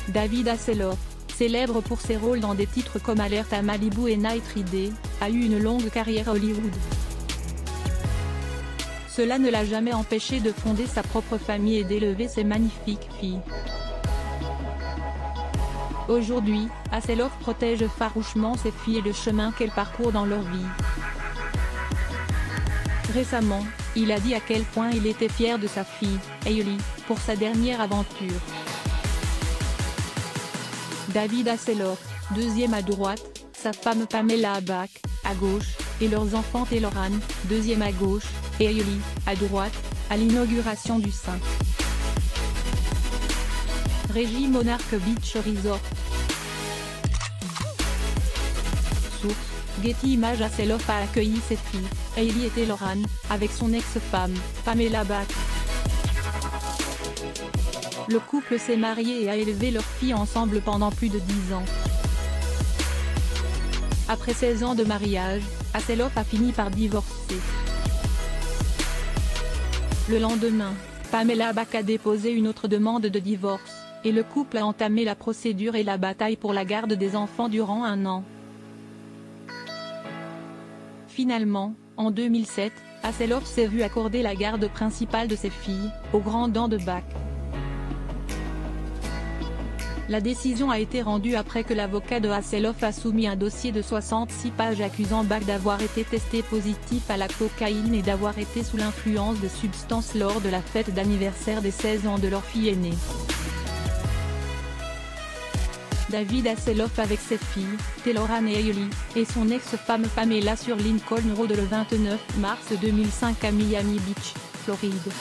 David Hasselhoff, célèbre pour ses rôles dans des titres comme Alerte à Malibu et Night Ride, a eu une longue carrière à Hollywood. Cela ne l'a jamais empêché de fonder sa propre famille et d'élever ses magnifiques filles. Aujourd'hui, Hasselhoff protège farouchement ses filles et le chemin qu'elles parcourent dans leur vie. Récemment, il a dit à quel point il était fier de sa fille, Hailey, pour sa dernière aventure. David Hasselhoff, deuxième à droite, sa femme Pamela Abbach, à gauche, et leurs enfants Taylor Ann, deuxième à gauche, et Hailey, à droite, à l'inauguration du St. Regis Monarch Beach Resort. Source: Getty Images. Hasselhoff a accueilli ses filles, Hailey et Taylor Ann, avec son ex-femme, Pamela Abbach. Le couple s'est marié et a élevé leurs filles ensemble pendant plus de 10 ans. Après 16 ans de mariage, Hasselhoff a fini par divorcer. Le lendemain, Pamela Abbach a déposé une autre demande de divorce, et le couple a entamé la procédure et la bataille pour la garde des enfants durant 1 an. Finalement, en 2007, Hasselhoff s'est vu accorder la garde principale de ses filles, aux grands dents de Bach. La décision a été rendue après que l'avocat de Hasselhoff a soumis un dossier de 66 pages accusant Bach d'avoir été testé positif à la cocaïne et d'avoir été sous l'influence de substances lors de la fête d'anniversaire des 16 ans de leur fille aînée. David Hasselhoff avec ses filles, Taylor Ann et Hailey, et son ex-femme Pamela sur Lincoln Road le 29 mars 2005 à Miami Beach, Floride.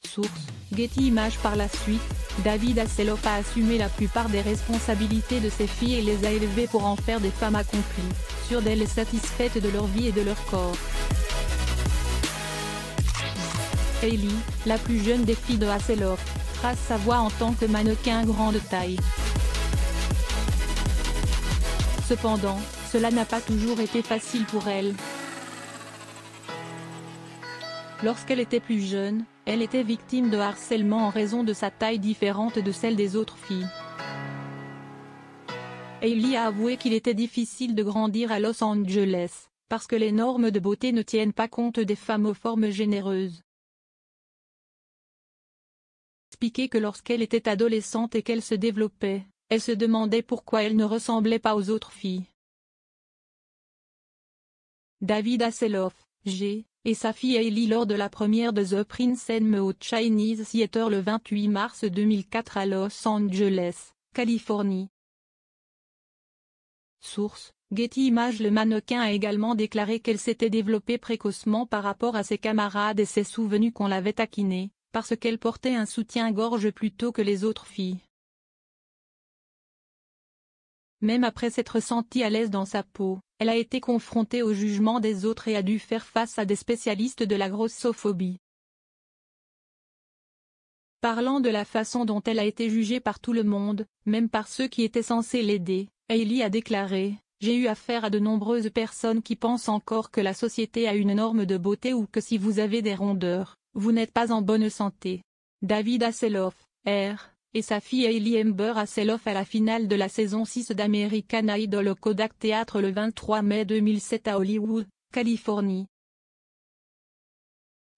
Source: Getty Images. Par la suite, David Hasselhoff a assumé la plupart des responsabilités de ses filles et les a élevées pour en faire des femmes accomplies, sûres d'elles et satisfaites de leur vie et de leur corps. Hailey, la plus jeune des filles de Hasselhoff, trace sa voie en tant que mannequin grande taille. Cependant, cela n'a pas toujours été facile pour elle. Lorsqu'elle était plus jeune, elle était victime de harcèlement en raison de sa taille différente de celle des autres filles. Hailey a avoué qu'il était difficile de grandir à Los Angeles, parce que les normes de beauté ne tiennent pas compte des femmes aux formes généreuses. Expliqué que lorsqu'elle était adolescente et qu'elle se développait, elle se demandait pourquoi elle ne ressemblait pas aux autres filles. David Hasselhoff, G, et sa fille Hailey lors de la première de The Prince and Me au Chinese Theater le 28 mars 2004 à Los Angeles, Californie. Source: Getty Images. Le mannequin a également déclaré qu'elle s'était développée précocement par rapport à ses camarades et s'est souvenu qu'on l'avait taquinée, parce qu'elle portait un soutien-gorge plutôt que les autres filles. Même après s'être sentie à l'aise dans sa peau, elle a été confrontée au jugement des autres et a dû faire face à des spécialistes de la grossophobie. Parlant de la façon dont elle a été jugée par tout le monde, même par ceux qui étaient censés l'aider, Hailey a déclaré: « J'ai eu affaire à de nombreuses personnes qui pensent encore que la société a une norme de beauté ou que si vous avez des rondeurs, vous n'êtes pas en bonne santé. » David Hasselhoff, R, et sa fille Hailey Amber Hasselhoff à la finale de la saison 6 d'American Idol au Kodak Theater le 23 mai 2007 à Hollywood, Californie.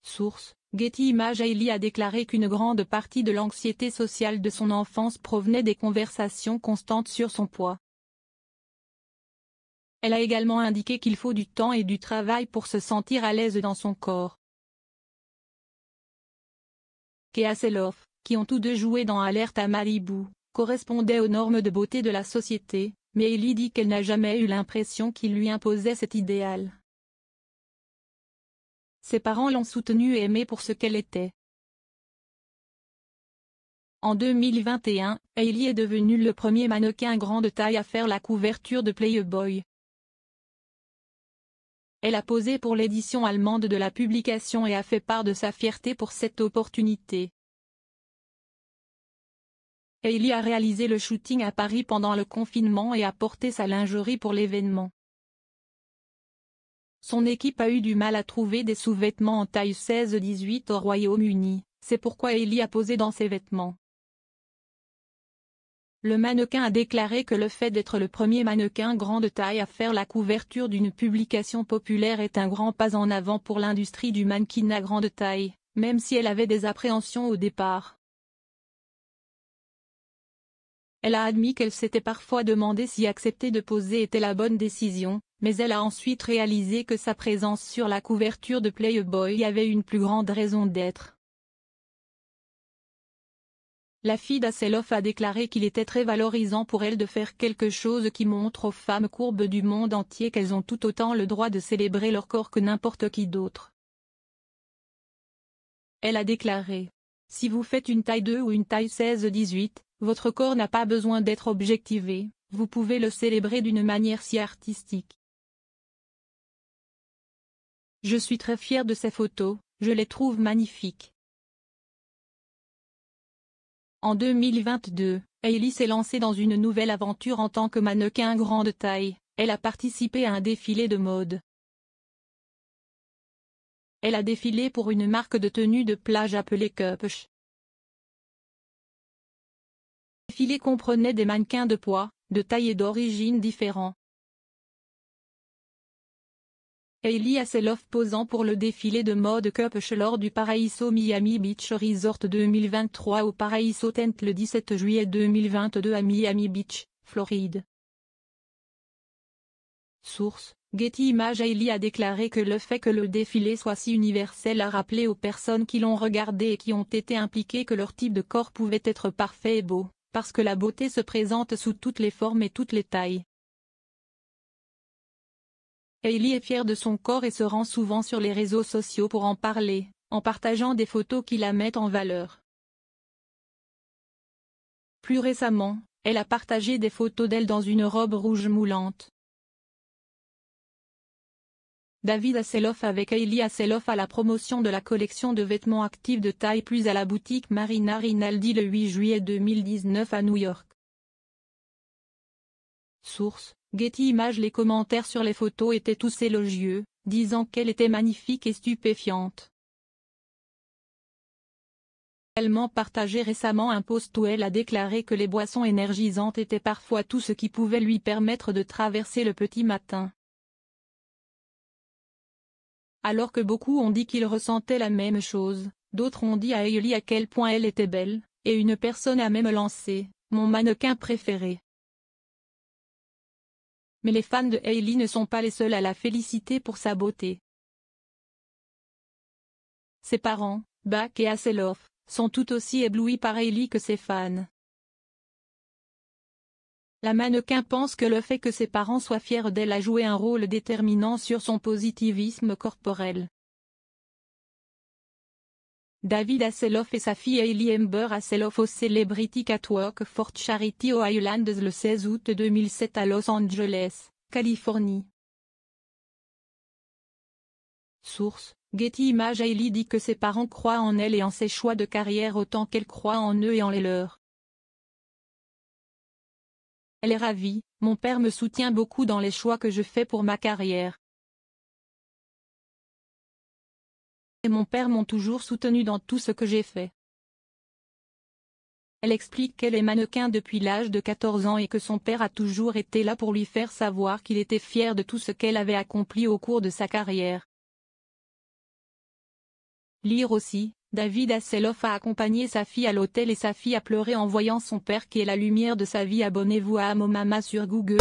Source: Getty Images. Hailey a déclaré qu'une grande partie de l'anxiété sociale de son enfance provenait des conversations constantes sur son poids. Elle a également indiqué qu'il faut du temps et du travail pour se sentir à l'aise dans son corps. Et Hasselhoff, qui ont tous deux joué dans Alerte à Malibu, correspondaient aux normes de beauté de la société, mais Hailey dit qu'elle n'a jamais eu l'impression qu'il lui imposait cet idéal. Ses parents l'ont soutenue et aimée pour ce qu'elle était. En 2021, Hailey est devenue le premier mannequin grande taille à faire la couverture de Playboy. Elle a posé pour l'édition allemande de la publication et a fait part de sa fierté pour cette opportunité. Hailey a réalisé le shooting à Paris pendant le confinement et a porté sa lingerie pour l'événement. Son équipe a eu du mal à trouver des sous-vêtements en taille 16-18 au Royaume-Uni, c'est pourquoi Hailey a posé dans ses vêtements. Le mannequin a déclaré que le fait d'être le premier mannequin grande taille à faire la couverture d'une publication populaire est un grand pas en avant pour l'industrie du mannequinat grande taille, même si elle avait des appréhensions au départ. Elle a admis qu'elle s'était parfois demandé si accepter de poser était la bonne décision, mais elle a ensuite réalisé que sa présence sur la couverture de Playboy avait une plus grande raison d'être. La fille d'Hasselhoff a déclaré qu'il était très valorisant pour elle de faire quelque chose qui montre aux femmes courbes du monde entier qu'elles ont tout autant le droit de célébrer leur corps que n'importe qui d'autre. Elle a déclaré : « Si vous faites une taille 2 ou une taille 16-18, votre corps n'a pas besoin d'être objectivé, vous pouvez le célébrer d'une manière si artistique. Je suis très fière de ces photos, je les trouve magnifiques. » En 2022, Hailey s'est lancée dans une nouvelle aventure en tant que mannequin grande taille, elle a participé à un défilé de mode. Elle a défilé pour une marque de tenue de plage appelée Cupush. Le défilé comprenait des mannequins de poids, de taille et d'origine différents. Hailey Hasselhoff posant pour le défilé de mode Cupush lors du Paraiso Miami Beach Resort 2023 au Paraiso Tent le 17 juillet 2022 à Miami Beach, Floride. Source : Getty Images. Hailey a déclaré que le fait que le défilé soit si universel a rappelé aux personnes qui l'ont regardé et qui ont été impliquées que leur type de corps pouvait être parfait et beau, parce que la beauté se présente sous toutes les formes et toutes les tailles. Hailey est fière de son corps et se rend souvent sur les réseaux sociaux pour en parler, en partageant des photos qui la mettent en valeur. Plus récemment, elle a partagé des photos d'elle dans une robe rouge moulante. David Hasselhoff avec Hailey Hasselhoff à la promotion de la collection de vêtements actifs de taille plus à la boutique Marina Rinaldi le 8 juillet 2019 à New York. Source : Getty Images. Les commentaires sur les photos étaient tous élogieux, disant qu'elle était magnifique et stupéfiante. Elle a également partagé récemment un post où elle a déclaré que les boissons énergisantes étaient parfois tout ce qui pouvait lui permettre de traverser le petit matin. Alors que beaucoup ont dit qu'ils ressentaient la même chose, d'autres ont dit à Hailey à quel point elle était belle, et une personne a même lancé « mon mannequin préféré ». Mais les fans de Hailey ne sont pas les seuls à la féliciter pour sa beauté. Ses parents, Bach et Hasselhoff, sont tout aussi éblouis par Hailey que ses fans. La mannequin pense que le fait que ses parents soient fiers d'elle a joué un rôle déterminant sur son positivisme corporel. David Hasselhoff et sa fille Hailey Amber Hasselhoff au Celebrity Catwalk for Charity aux Highlands le 16 août 2007 à Los Angeles, Californie. Source : Getty Images. Hailey dit que ses parents croient en elle et en ses choix de carrière autant qu'elle croit en eux et en les leurs. Elle est ravie, mon père me soutient beaucoup dans les choix que je fais pour ma carrière. Et mon père m'ont toujours soutenu dans tout ce que j'ai fait. Elle explique qu'elle est mannequin depuis l'âge de 14 ans et que son père a toujours été là pour lui faire savoir qu'il était fier de tout ce qu'elle avait accompli au cours de sa carrière. Lire aussi, David Hasselhoff a accompagné sa fille à l'hôtel et sa fille a pleuré en voyant son père qui est la lumière de sa vie. Abonnez-vous à Amomama sur Google.